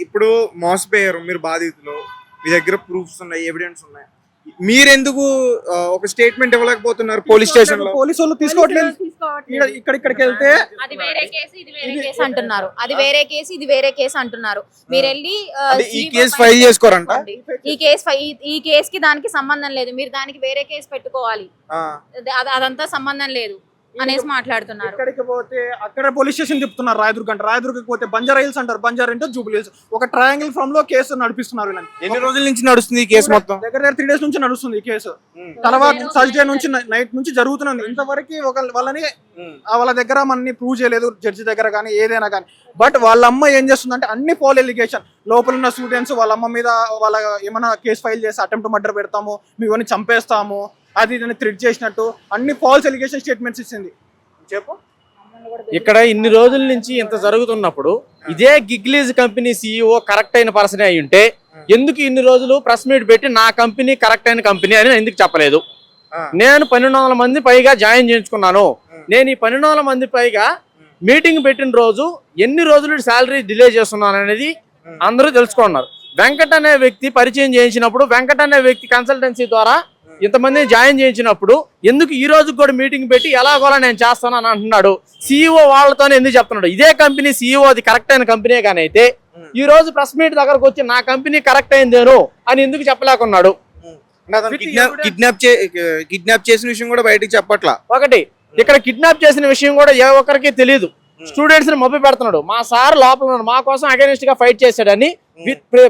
ఇప్పుడు మోసపోయారు మీరు బాధితులు, మీ దగ్గర ప్రూఫ్స్ ఉన్నాయి, ఎవిడెన్స్ ఉన్నాయి, మీరెందుకు ఒక స్టేట్మెంట్ ఇవ్వలేకపోతున్నారు పోలీస్ స్టేషన్ లో? పోలీసు వాళ్ళు తీసుకోవట్లేదు. ఇక్కడికి వెళ్తే అది వేరే కేసు ఇది వేరే కేసు అంటున్నారు, అది వేరే కేసు ఇది వేరే కేసు అంటున్నారు. మీరు వెళ్ళి ఈ కేసు ఫైల్ చేసుకోరంట. ఈ కేసుకి దానికి సంబంధం లేదు, మీరు దానికి వేరే కేసు పెట్టుకోవాలి, అదంతా సంబంధం లేదు అనేసి మాట్లాడుతున్నారు. ఇక్కడికి పోతే అక్కడ పోలీస్ స్టేషన్ చెప్తున్నారు రాయదుర్గ్ అంటే, రాయదుర్గకి పోతే బంజారా హిల్స్ అంటారు, బంజారా అంటే జూబ్లీ హిల్స్. ఒక ట్రయాంగిల్ ఫామ్ లో కేసు నడిపిస్తున్నారు. ఎన్ని రోజుల నుంచి నడుస్తుంది ఈ కేసు? మొత్తం దగ్గర 3 days నుంచి నడుస్తుంది ఈ కేసు. తర్వాత థర్స్డే నుంచి నైట్ నుంచి జరుగుతున్నది. ఇంతవరకు వాళ్ళని వాళ్ళ దగ్గర మనని ప్రూవ్ చేయలేదు జడ్జి దగ్గర కానీ ఏదైనా కానీ. బట్ వాళ్ళ అమ్మ ఏం చేస్తుందంటే అన్ని ఫాల్ ఎలిగేషన్, లోపల ఉన్న స్టూడెంట్స్ వాళ్ళ అమ్మ మీద వాళ్ళ ఏమైనా కేసు ఫైల్ చేసి అటెంప్ట్ మర్డర్ పెడతాము, మేము చంపేస్తాము, అది ఇదని థ్రెట్ చేసినట్టు అన్ని ఫాల్స్ ఎలిగేషన్ స్టేట్మెంట్స్ ఇచ్చింది. చెప్పు. ఇక్కడ ఇన్ని రోజుల నుంచి ఇంత జరుగుతున్నప్పుడు ఇదే గిగ్లీజ్ కంపెనీ CEO కరెక్ట్ అయిన పర్సన్ అయి ఉంటే ఎందుకు ఇన్ని రోజులు ప్రెస్ మీట్ పెట్టి నా కంపెనీ కరెక్ట్ అయిన కంపెనీ అని ఎందుకు చెప్పలేదు? నేను 1200 మంది పైగా జాయిన్ చేయించుకున్నాను. నేను ఈ 1200 మంది పైగా మీటింగ్ పెట్టిన రోజు ఎన్ని రోజులు శాలరీ డిలే చేస్తున్నాను అనేది అందరూ తెలుసుకున్నారు. వెంకట్ అనే వ్యక్తి పరిచయం చేయించినప్పుడు, వెంకట్ అనే వ్యక్తి కన్సల్టెన్సీ ద్వారా ఇంతమందిని జాయిన్ చేయించినప్పుడు ఎందుకు ఈ రోజు కూడా మీటింగ్ పెట్టి ఎలాగోలా నేను చేస్తాను అని అంటున్నాడు? CEO వాళ్ళతోనే ఎందుకు చెప్తున్నాడు? ఇదే కంపెనీ CEO అది కరెక్ట్ అయిన కంపెనీ కానీ అయితే ఈ రోజు ప్రెస్ మీట్ దగ్గరకు వచ్చి నా కంపెనీ కరెక్ట్ అయిందేను అని ఎందుకు చెప్పలేకున్నాడు? కిడ్నాప్ చేసిన విషయం కూడా బయటకు చెప్పట్లా. ఒకటి ఇక్కడ కిడ్నాప్ చేసిన విషయం కూడా ఏ ఒక్కరికి తెలియదు. స్టూడెంట్స్ ని మభ్య పెడుతున్నాడు. మా సార్ లోపల ఉన్నాడు, మా కోసం అగైనెస్ట్ గా ఫైట్ చేశాడని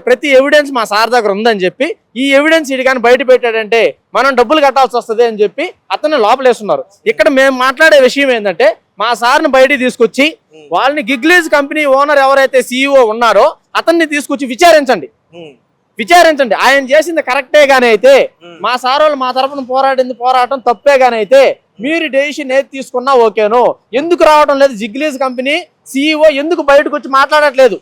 ప్రతి ఎవిడెన్స్ మా సార్ దగ్గర ఉందని చెప్పి ఈ ఎవిడెన్స్ ఇది కానీ బయట పెట్టాడంటే మనం డబ్బులు కట్టాల్సి వస్తుంది అని చెప్పి అతన్ని లోపలేస్తున్నారు. ఇక్కడ మేము మాట్లాడే విషయం ఏంటంటే మా సార్ని బయటికి తీసుకొచ్చి వాళ్ళని గిగ్లీజ్ కంపెనీ ఓనర్ ఎవరైతే CEO ఉన్నారో అతన్ని తీసుకొచ్చి విచారించండి. ఆయన చేసింది కరెక్టే గానీ అయితే, మా సార్ వాళ్ళు మా తరఫున పోరాటం తప్పే గానీ అయితే మీరు డెసిషన్ ఏది తీసుకున్నా ఓకేను. ఎందుకు రావడం లేదు? గిగ్లీజ్ కంపెనీ CEO ఎందుకు బయటకు వచ్చి మాట్లాడట్లేదు?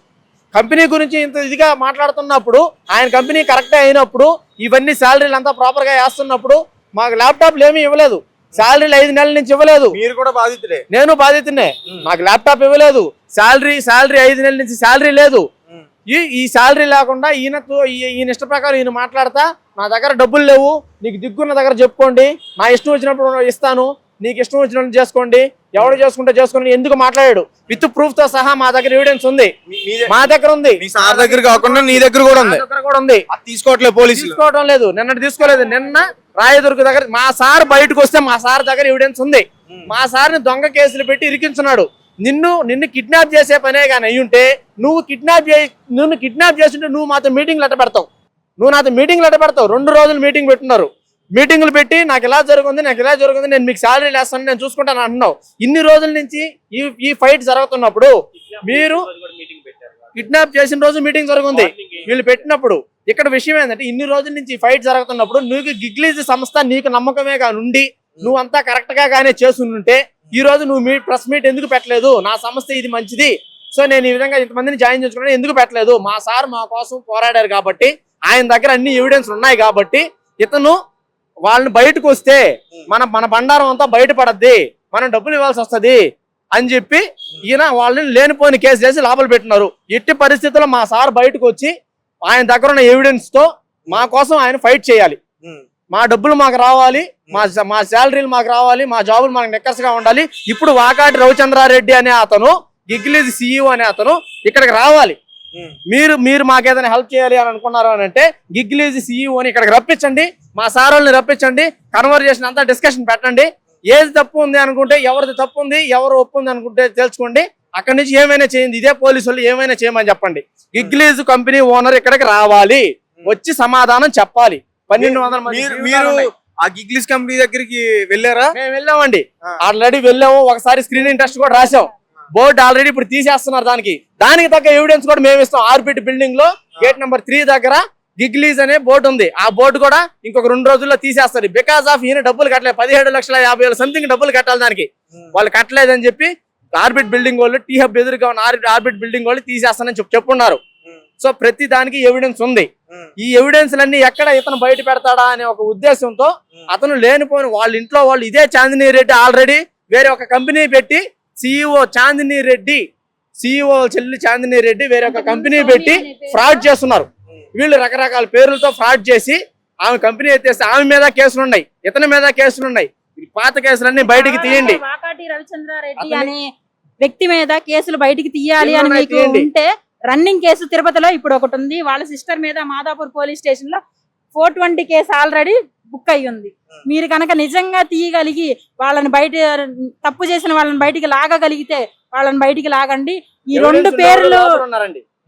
కంపెనీ గురించి ఇంత ఇదిగా మాట్లాడుతున్నప్పుడు, ఆయన కంపెనీ కరెక్టే అయినప్పుడు, ఇవన్నీ శాలరీలు అంతా ప్రాపర్ గా వేస్తున్నప్పుడు మాకు ల్యాప్టాప్లు ఏమీ ఇవ్వలేదు, శాలరీలు 5 నెలల నుంచి ఇవ్వలేదు. మీరు కూడా బాధితులే, నేను బాధితున్నే. నాకు ల్యాప్టాప్ ఇవ్వలేదు, శాలరీ 5 నెలల నుంచి శాలరీ లేదు. ఈ శాలరీ లేకుండా ఈయన ఇష్ట ప్రకారం ఈయన మాట్లాడతా నా దగ్గర డబ్బులు లేవు, నీకు దిగ్గున్న దగ్గర చెప్పుకోండి, నా ఇష్టం వచ్చినప్పుడు ఇస్తాను, నీకు ఇష్టం వచ్చినట్టు చేసుకోండి, ఎవరు చేసుకుంటే చేసుకోండి ఎందుకు మాట్లాడాడు? విత్ ప్రూఫ్ తో సహా మా దగ్గర ఎవిడెన్స్ ఉంది, మా దగ్గర ఉంది. మీ సార్ దగ్గర కాకుండా నీ దగ్గర కూడా ఉంది. తీసుకోవట్లేదు, పోలీసులు తీసుకోవడం లేదు. నిన్నటి తీసుకోలేదు. నిన్న రాయదుర్గ దగ్గర మా సార్ బయటకు వస్తే మా సార్ దగ్గర ఎవిడెన్స్ ఉంది. మా సార్ని దొంగ కేసులు పెట్టి ఇరికించున్నాడు. నిన్ను కిడ్నాప్ చేసే పనే కానీ అయ్యుంటే నువ్వు కిడ్నాప్ చేస్తుంటే నువ్వు మాతో మీటింగ్లు ఎట్ట పెడతావు? 2 రోజులు మీటింగ్ పెట్టున్నారు. మీటింగ్లు పెట్టి నాకు ఎలా జరుగుతుంది, నేను మీకు శాలరీ వేస్తాను, నేను చూసుకుంటాను అంటున్నావు. ఇన్ని రోజుల నుంచి ఈ ఫైట్ జరుగుతున్నప్పుడు మీరు కిడ్నాప్ చేసిన రోజు మీటింగ్ జరుగుతుంది వీళ్ళు పెట్టినప్పుడు. ఇక్కడ విషయం ఏంటంటే ఇన్ని రోజుల నుంచి ఫైట్ జరుగుతున్నప్పుడు నీకు గిగ్లీజ్ సంస్థ నీకు నమ్మకమే కానుండి నువ్వంతా కరెక్ట్ గా గానే చేస్తుంటే ఈ రోజు నువ్వు ప్రెస్ మీట్ ఎందుకు పెట్టలేదు? నా సంస్థ ఇది మంచిది, సో నేను ఈ విధంగా ఇంతమందిని జాయిన్ చేసుకున్నాను ఎందుకు పెట్టలేదు? మా సార్ మా కోసం పోరాడారు కాబట్టి, ఆయన దగ్గర అన్ని ఎవిడెన్స్ ఉన్నాయి కాబట్టి ఇతను వాళ్ళని బయటకు వస్తే మన బండారం అంతా బయటపడద్ది, మనం డబ్బులు ఇవ్వాల్సి వస్తుంది అని చెప్పి ఈయన వాళ్ళని లేనిపోయిన కేసు చేసి లోపల పెట్టినారు. ఎట్టి పరిస్థితుల్లో మా సార్ బయటకు వచ్చి ఆయన దగ్గర ఉన్న ఎవిడెన్స్ తో మా కోసం ఆయన ఫైట్ చేయాలి. మా డబ్బులు మాకు రావాలి, మా శాలరీలు మాకు రావాలి, మా జాబులు మాకు నెక్కర్స్ గా ఉండాలి. ఇప్పుడు వాకాటి రవిచంద్రారెడ్డి అనే అతను, గిగ్లీజ్ CEO అనే అతను ఇక్కడికి రావాలి. మీరు మాకేదైనా హెల్ప్ చేయాలి అని అనుకున్నారు అని అంటే గిగ్లీజ్ CEO అని ఇక్కడికి రప్పించండి, మా సార్ వాళ్ళని రప్పించండి, కన్వర్జేషన్ అంతా డిస్కషన్ పెట్టండి. ఏది తప్పు ఉంది అనుకుంటే, ఎవరిది తప్పు ఉంది ఎవరు ఒప్పు ఉంది అనుకుంటే తెలుసుకోండి, అక్కడి నుంచి ఏమైనా చేయండి, ఇదే పోలీసు వాళ్ళు ఏమైనా చేయమని చెప్పండి. గిగ్లీజ్ కంపెనీ ఓనర్ ఇక్కడికి రావాలి, వచ్చి సమాధానం చెప్పాలి. 1200 మంది. మీరు ఆ గిగ్లీజ్ కంపెనీ దగ్గరికి వెళ్ళారా? మేము వెళ్ళామండి, ఆల్రెడీ వెళ్ళాము. ఒకసారి స్క్రీనింగ్ టెస్ట్ కూడా రాసాం. బోర్డు ఆల్రెడీ ఇప్పుడు తీసేస్తున్నారు. దానికి తగ్గ ఎవిడెన్స్ కూడా మేము ఇస్తాం. ఆర్బిట్ బిల్డింగ్ లో గేట్ నెంబర్ 3 దగ్గర గిగ్లీజ్ అనే బోర్డు ఉంది. ఆ బోర్డు కూడా ఇంకొక 2 రోజుల్లో తీసేస్తారు. బికాస్ ఆఫ్ ఈయన డబ్బులు కట్టలేదు, 17,50,000 సంథింగ్ డబ్బులు కట్టాలి. దానికి వాళ్ళు కట్టలేదని చెప్పి ఆర్బిట్ బిల్డింగ్ వాళ్ళు, టీ హబ్ ఎదురుగా ఉన్న ఆర్బిట్ బిల్డింగ్ వాళ్ళు తీసేస్తానని చెప్పున్నారు. సో ప్రతి దానికి ఎవిడెన్స్ ఉంది. ఈ ఎవిడెన్స్ లన్నీ ఎక్కడ ఇతను బయట పెడతాడా అనే ఒక ఉద్దేశంతో అతను లేనిపోయిన వాళ్ళ ఇంట్లో ఇదే చాందినీ రెడ్డి ఆల్రెడీ వేరే ఒక కంపెనీ పెట్టి CEO చాందినీ రెడ్డి CEO చెల్లి చాందిని రెడ్డి వేరే ఒక కంపెనీ పెట్టి ఫ్రాడ్ చేస్తున్నారు. వీళ్ళు రకరకాల పేర్లతో ఫ్రాడ్ చేసి ఆమె కంపెనీ ఎత్తేస్తే ఆమె మీద కేసులు ఉన్నాయి, ఇతని మీద కేసులు ఉన్నాయి. పాత కేసులన్నీ బయటికి తీయండి. వాకాటి రవిచంద్రారెడ్డి అనే వ్యక్తి మీద కేసులు బయటికి తీయాలి అని మీకు ఉంటే రన్నింగ్ కేసు తిరుపతిలో ఇప్పుడు ఒకటి ఉంది. వాళ్ళ సిస్టర్ మీద మాదాపూర్ పోలీస్ స్టేషన్ లో 420 కేసు ఆల్రెడీ బుక్ అయ్యి ఉంది. మీరు కనుక నిజంగా తీయగలిగి వాళ్ళని బయట తప్పు చేసిన వాళ్ళని బయటికి లాగగలిగితే వాళ్ళని బయటికి లాగండి. ఈ 2 పేర్లు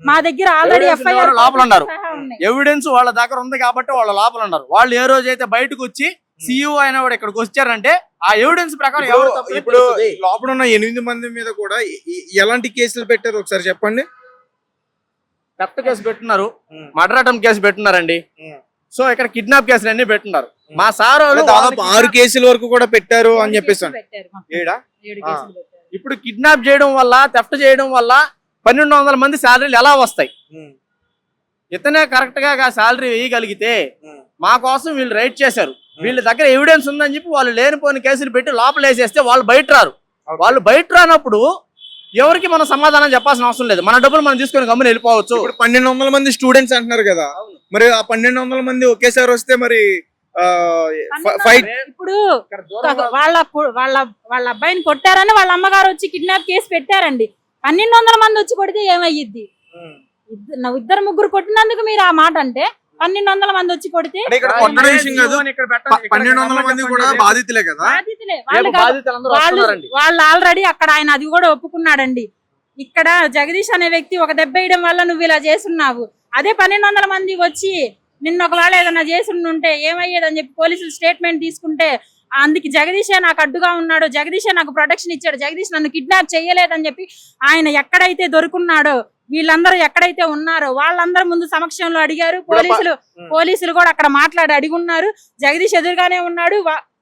మా దగ్గర ఆల్రెడీ ఎఫ్ఐఆర్ లోపల ఉన్నారు. ఎవిడెన్స్ వాళ్ళ దగ్గర ఉంది కాబట్టి వాళ్ళ లోపల ఉన్నారు. వాళ్ళు ఏ రోజు అయితే బయటకు వచ్చి CEO అయిన వాడు ఇక్కడికి వచ్చారంటే ఆ ఎవిడెన్స్ ప్రకారం ఇప్పుడు లోపల ఉన్న 8 మంది మీద కూడా ఎలాంటి కేసులు పెట్టారు ఒకసారి చెప్పండి. థెఫ్ట్ కేసు పెట్టున్నారు, మర్డర్ అటెంప్ట్ కేసు పెట్టున్నారండి. సో ఇక్కడ కిడ్నాప్ కేసులు అన్ని పెట్టున్నారు. మా సార్ దాదాపు 6 కేసుల వరకు కూడా పెట్టారు అని చెప్పేసి. ఇప్పుడు కిడ్నాప్ చేయడం వల్ల, థెఫ్ట్ చేయడం వల్ల 1200 మంది శాలరీలు ఎలా వస్తాయి? ఇతనే కరెక్ట్ గా శాలరీ వేయగలిగితే మా కోసం వీళ్ళు రైట్ చేశారు. వీళ్ళ దగ్గర ఎవిడెన్స్ ఉందని చెప్పి వాళ్ళు లేనిపోయిన కేసులు పెట్టి లోపల వేసేస్తే వాళ్ళు బయట రారు. వాళ్ళు బయట రానప్పుడు ఎవరికి మనం సమాధానం చెప్పాల్సిన అవసరం లేదు. మన డబ్బులు మనం తీసుకొని గమ్మున వెళ్ళిపోవచ్చు. ఇప్పుడు 1200 మంది స్టూడెంట్స్ అంటున్నారు కదా, మరి ఆ 1200 మంది ఒకేసారి వస్తే మరి ఫైట్ ఇప్పుడు వాళ్ళ అబ్బాయిని కొట్టారని వాళ్ళ అమ్మగారు వచ్చి కిడ్నాప్ కేసు పెట్టారండి. 1200 మంది వచ్చి కొడితే ఏమయ్యిద్ది? 2-3 కొట్టినందుకు మీరు ఆ మాట అంటే 1200 మంది వచ్చి కొడితే 1200 మంది కూడా బాధితులే కదా. వాళ్ళు ఆల్రెడీ అక్కడ ఆయన అది కూడా ఒప్పుకున్నాడండి. ఇక్కడ జగదీష్ అనే వ్యక్తి ఒక దెబ్బ వేయడం వల్ల నువ్వు ఇలా చేస్తున్నావు. అదే 1200 మంది వచ్చి నిన్న ఒకవేళ ఏదైనా చేసి ఉంటే ఏమయ్యేదని చెప్పి పోలీసులు స్టేట్మెంట్ తీసుకుంటే అందుకు జగదీషే నాకు అడ్డుగా ఉన్నాడు, జగదీషే నాకు ప్రొటెక్షన్ ఇచ్చాడు, జగదీష్ నన్ను కిడ్నాప్ చేయలేదని చెప్పి ఆయన ఎక్కడైతే దొరుకున్నాడో వీళ్ళందరూ ఎక్కడైతే ఉన్నారో వాళ్ళందరూ ముందు సమక్షంలో అడిగారు. పోలీసులు కూడా అక్కడ మాట్లాడి అడిగున్నారు. జగదీష్ ఎదురుగానే ఉన్నాడు.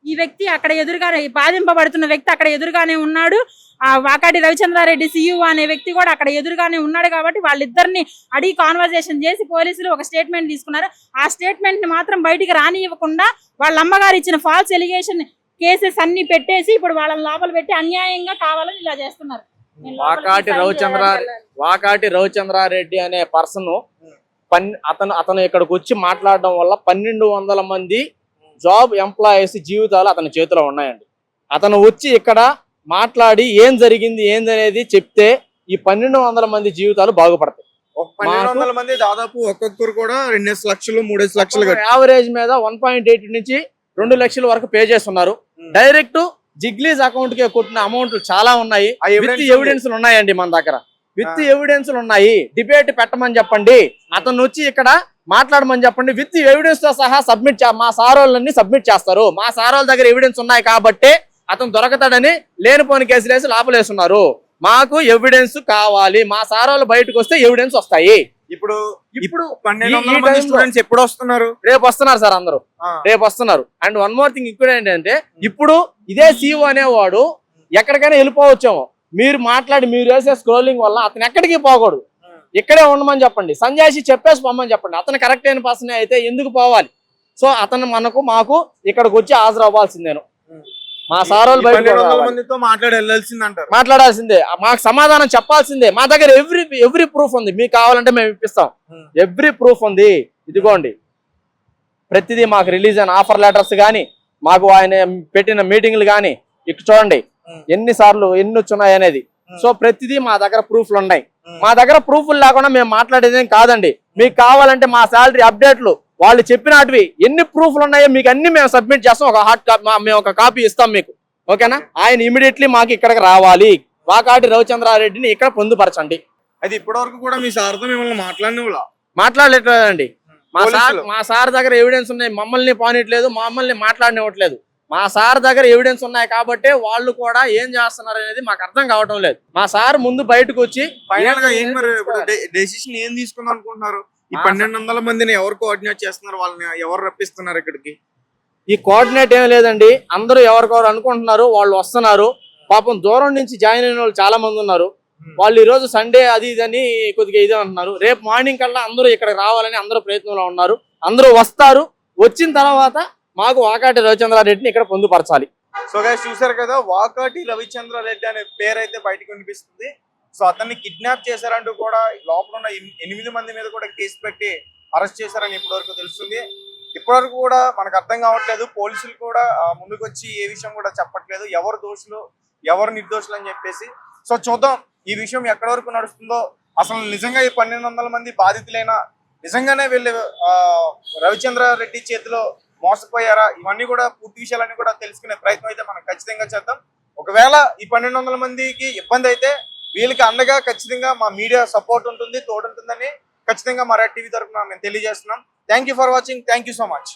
ఈ వ్యక్తి అక్కడ ఎదురుగానే బాధింపబడుతున్న వ్యక్తి అక్కడ ఎదురుగానే ఉన్నాడు. ఆ వాకాటి రవిచంద్రారెడ్డి CEO అనే వ్యక్తి కూడా అక్కడ ఎదురుగానే ఉన్నాడు. కాబట్టి వాళ్ళిద్దరిని అడిగి కాన్వర్సేషన్ చేసి పోలీసులు ఒక స్టేట్మెంట్ తీసుకున్నారు. ఆ స్టేట్మెంట్ ని మాత్రం బయటికి రానివ్వకుండా వాళ్ళ అమ్మగారు ఇచ్చిన ఫాల్స్ ఎలిగేషన్ కేసెస్ అన్ని పెట్టేసి ఇప్పుడు వాళ్ళని లోపల పెట్టి అన్యాయంగా కావాలని ఇలా చేస్తున్నారు. వాకాటి రవిచంద్రారెడ్డి అనే పర్సన్ అతను ఇక్కడికి వచ్చి మాట్లాడడం వల్ల 1200 మంది జాబ్ ఎంప్లాయీస్ జీవితాలు అతని చేతిలో ఉన్నాయండి. అతను వచ్చి ఇక్కడ మాట్లాడి ఏం జరిగింది ఏందనేది చెప్తే ఈ 1200 మంది జీవితాలు బాగుపడతాయి. 1200 మంది దాదాపు ఒక్కొక్కరు కూడా 2 లక్షలు 3 లక్షలు యావరేజ్ మీద 1.8 నుంచి 2 లక్షల వరకు పే చేస్తున్నారు. డైరెక్ట్ జిగ్లీస్ అకౌంట్ కి కొట్టిన అమౌంట్లు చాలా ఉన్నాయి. విత్ ఎవిడెన్స్ ఉన్నాయండి మన దగ్గర. విత్ ఎవిడెన్స్ ఉన్నాయి. డిబేట్ పెట్టమని చెప్పండి, అతను వచ్చి ఇక్కడ మాట్లాడమని చెప్పండి. విత్ ఎవిడెన్స్ తో సహా మా సార్ వాళ్ళని సబ్మిట్ చేస్తారు. మా సార్ వాళ్ళ దగ్గర ఎవిడెన్స్ ఉన్నాయి కాబట్టి అతను దొరకతాడని లేనిపోని కేసులు వేసి లోపలేస్తున్నారు. మాకు ఎవిడెన్స్ కావాలి. మా సార్ వాళ్ళు బయటకు వస్తే ఎవిడెన్స్ వస్తాయి. ఇప్పుడు 1200 మంది స్టూడెంట్స్ ఎప్పుడు వస్తున్నారు? రేపు వస్తున్నారు సార్, అందరూ రేపు వస్తున్నారు. అండ్ వన్ మోర్ థింగ్ ఇక్కడ ఏంటంటే ఇప్పుడు ఇదే CEO అనేవాడు ఎక్కడికైనా వెళ్ళిపోవచ్చాము. మీరు వేసే స్క్రోలింగ్ వల్ల అతను ఎక్కడికి పోకూడదు, ఇక్కడే ఉండమని చెప్పండి. సంజాయిషి చెప్పేసి పొమ్మని చెప్పండి. అతను కరెక్ట్ అయిన పర్సన్ అయితే ఎందుకు పోవాలి? సో అతను మాకు ఇక్కడికి వచ్చి హాజరు అవ్వాల్సిందేను. మా సార్ వాళ్ళు మాట్లాడాల్సిందే, మాకు సమాధానం చెప్పాల్సిందే. మా దగ్గర ఎవ్రీ ప్రూఫ్ ఉంది. మీకు కావాలంటే మేము ఇప్పిస్తాం. ఎవ్రీ ప్రూఫ్ ఉంది. ఇదిగోండి, ప్రతిదీ మాకు రిలీజ్ అయిన ఆఫర్ లెటర్స్ కానీ, మాకు ఆయన పెట్టిన మీటింగ్లు కానీ ఇక్కడ చూడండి ఎన్ని వచ్చున్నాయి అనేది. సో ప్రతిదీ మా దగ్గర ప్రూఫ్లు ఉన్నాయి. మా దగ్గర ప్రూఫ్లు లేకుండా మేము మాట్లాడేదేం కాదండి. మీకు కావాలంటే మా శాలరీ అప్డేట్లు వాళ్ళు చెప్పినవి ఎన్ని ప్రూఫ్లు ఉన్నాయో మీకు అన్ని మేము సబ్మిట్ చేస్తాం. ఒక హార్డ్ కాపీ మేము ఒక కాపీ ఇస్తాం మీకు. ఓకేనా? ఆయన ఇమీడియట్లీ మాకు ఇక్కడికి రావాలి. వాకాటి రవిచంద్రారెడ్డిని ఇక్కడ పొందుపరచండి. అది ఇప్పటివరకు కూడా మీ సార్తో మిమ్మల్ని మాట్లాడలేదండి. మా సార్ దగ్గర ఎవిడెన్స్ ఉన్నాయి. మమ్మల్ని పోనీయట్లేదు, మమ్మల్ని మాట్లాడనివ్వట్లేదు. మా సార్ దగ్గర ఎవిడెన్స్ ఉన్నాయి కాబట్టి వాళ్ళు కూడా ఏం చేస్తున్నారు అనేది మాకు అర్థం కావటం లేదు. మా సార్ ముందు బయటకు వచ్చి ఫైనల్ గా డెసిషన్ ఏం తీసుకుందాం అనుకుంటున్నారు? ఈ 1200 మందిని ఎవరు కోఆర్డినేట్ చేస్తున్నారు? వాళ్ళని ఎవరు రప్పిస్తున్నారు ఇక్కడికి? ఈ కోఆర్డినేట్ ఏం లేదండి. అందరూ ఎవరికెవరు అనుకుంటున్నారు, వాళ్ళు వస్తున్నారు. పాపం దూరం నుంచి జాయిన్ అయిన వాళ్ళు చాలా మంది ఉన్నారు. వాళ్ళు ఈ రోజు సండే అది ఇదని కొద్దిగా ఇదే అంటున్నారు. రేపు మార్నింగ్ కల్లా అందరూ ఇక్కడ రావాలని అందరూ ప్రయత్నంలో ఉన్నారు. అందరూ వస్తారు. వచ్చిన తర్వాత మాకు వాకాటి రవిచంద్రారెడ్డిని ఇక్కడ పొందుపరచాలి. సో గైస్ చూసారు కదా, వాకాటి రవిచంద్రారెడ్డి అనే పేరు అయితే బయటకు వినిపిస్తుంది. సో అతన్ని కిడ్నాప్ చేశారంటూ కూడా లోపల ఉన్న 8 మంది మీద కూడా కేసు పెట్టి అరెస్ట్ చేశారని ఇప్పటివరకు తెలుస్తుంది. ఇప్పటివరకు కూడా మనకు అర్థం కావట్లేదు, పోలీసులు కూడా ముందుకు వచ్చి ఏ విషయం కూడా చెప్పట్లేదు, ఎవరు దోషులు ఎవరు నిర్దోషులు అని చెప్పేసి. సో చూద్దాం ఈ విషయం ఎక్కడి వరకు నడుస్తుందో. అసలు నిజంగా ఈ 1200 మంది బాధితులైనా నిజంగానే వీళ్ళు రవిచంద్ర రెడ్డి చేతిలో మోసపోయారా, ఇవన్నీ కూడా పూర్తి విషయాలన్నీ కూడా తెలుసుకునే ప్రయత్నం అయితే మనం ఖచ్చితంగా చేద్దాం. ఒకవేళ ఈ 1200 మందికి ఇబ్బంది అయితే వీళ్ళకి అండగా ఖచ్చితంగా మా మీడియా సపోర్ట్ ఉంటుంది, తోడుంటుందని ఖచ్చితంగా మా రెడ్ టీవీ తరఫున మేము తెలియజేస్తున్నాం. Thank you for watching. Thank you so much.